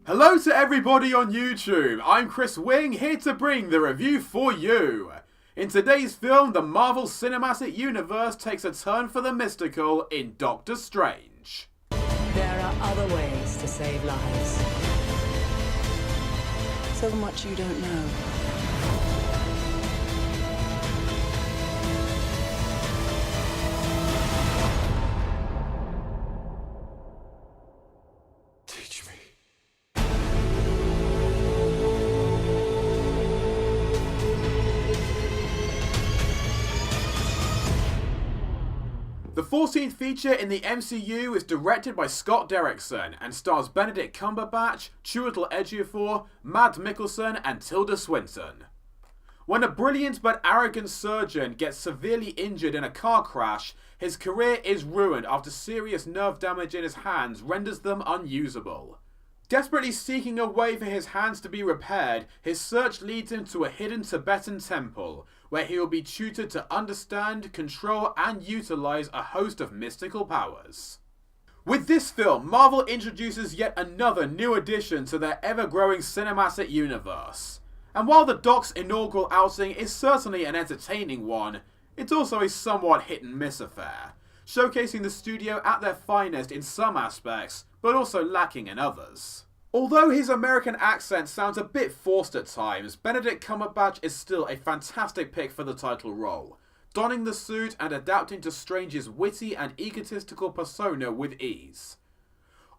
Hello to everybody on YouTube, I'm Chris Wing, here to bring the review for you. In today's film, the Marvel Cinematic Universe takes a turn for the mystical in Doctor Strange. There are other ways to save lives. So much you don't know. Teach me. The 14th feature in the MCU is directed by Scott Derrickson and stars Benedict Cumberbatch, Chiwetel Ejiofor, Mads Mikkelsen and Tilda Swinton. When a brilliant but arrogant surgeon gets severely injured in a car crash, his career is ruined after serious nerve damage in his hands renders them unusable. Desperately seeking a way for his hands to be repaired, his search leads him to a hidden Tibetan temple, where he will be tutored to understand, control, and utilize a host of mystical powers. With this film, Marvel introduces yet another new addition to their ever-growing cinematic universe. And while the Doc's inaugural outing is certainly an entertaining one, it's also a somewhat hit-and-miss affair, showcasing the studio at their finest in some aspects, but also lacking in others. Although his American accent sounds a bit forced at times, Benedict Cumberbatch is still a fantastic pick for the title role, donning the suit and adapting to Strange's witty and egotistical persona with ease.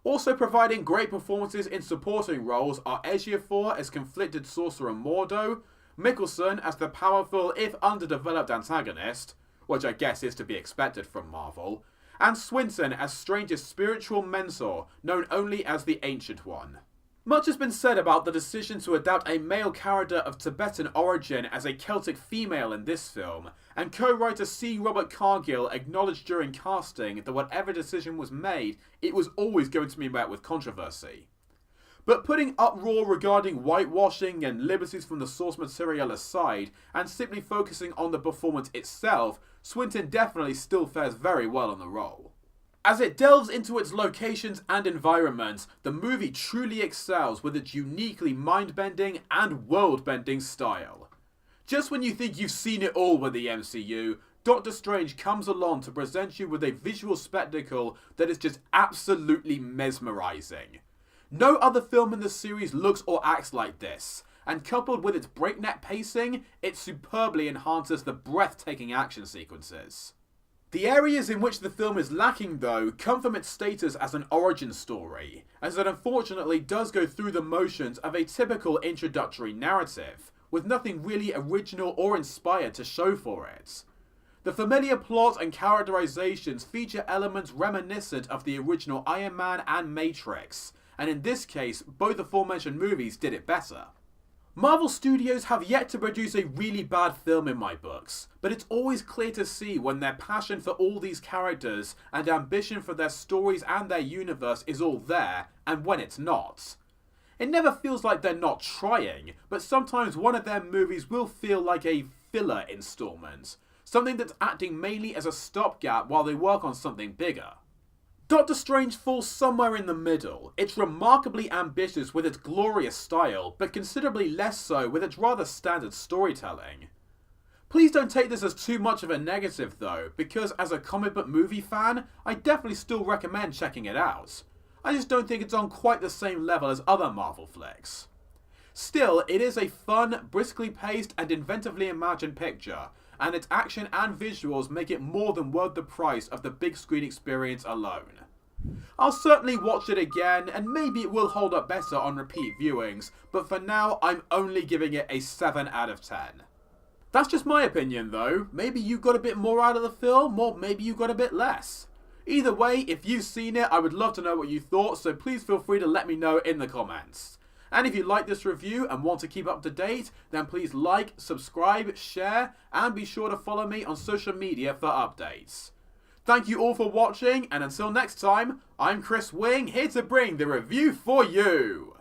Also providing great performances in supporting roles are Ejiofor as conflicted sorcerer Mordo, Mikkelsen as the powerful if underdeveloped antagonist, which I guess is to be expected from Marvel, and Swinton as Strange's spiritual mentor, known only as the Ancient One. Much has been said about the decision to adapt a male character of Tibetan origin as a Celtic female in this film, and co-writer C. Robert Cargill acknowledged during casting that whatever decision was made, it was always going to be met with controversy. But putting uproar regarding whitewashing and liberties from the source material aside, and simply focusing on the performance itself, Swinton definitely still fares very well on the role. As it delves into its locations and environments, the movie truly excels with its uniquely mind-bending and world-bending style. Just when you think you've seen it all with the MCU, Doctor Strange comes along to present you with a visual spectacle that is just absolutely mesmerizing. No other film in the series looks or acts like this, and coupled with its breakneck pacing, it superbly enhances the breathtaking action sequences. The areas in which the film is lacking, though, come from its status as an origin story, as it unfortunately does go through the motions of a typical introductory narrative, with nothing really original or inspired to show for it. The familiar plot and characterizations feature elements reminiscent of the original Iron Man and Matrix, and in this case, both aforementioned movies did it better. Marvel Studios have yet to produce a really bad film in my books, but it's always clear to see when their passion for all these characters and ambition for their stories and their universe is all there, and when it's not. It never feels like they're not trying, but sometimes one of their movies will feel like a filler installment, something that's acting mainly as a stopgap while they work on something bigger. Doctor Strange falls somewhere in the middle. It's remarkably ambitious with its glorious style, but considerably less so with its rather standard storytelling. Please don't take this as too much of a negative though, because as a comic book movie fan, I definitely still recommend checking it out. I just don't think it's on quite the same level as other Marvel flicks. Still, it is a fun, briskly paced and inventively imagined picture, and its action and visuals make it more than worth the price of the big screen experience alone. I'll certainly watch it again, and maybe it will hold up better on repeat viewings, but for now I'm only giving it a 7 out of 10. That's just my opinion though. Maybe you got a bit more out of the film, or maybe you got a bit less. Either way, if you've seen it, I would love to know what you thought, so please feel free to let me know in the comments. And if you like this review and want to keep up to date, then please like, subscribe, share, and be sure to follow me on social media for updates. Thank you all for watching, and until next time, I'm Chris Wing, here to bring the review for you.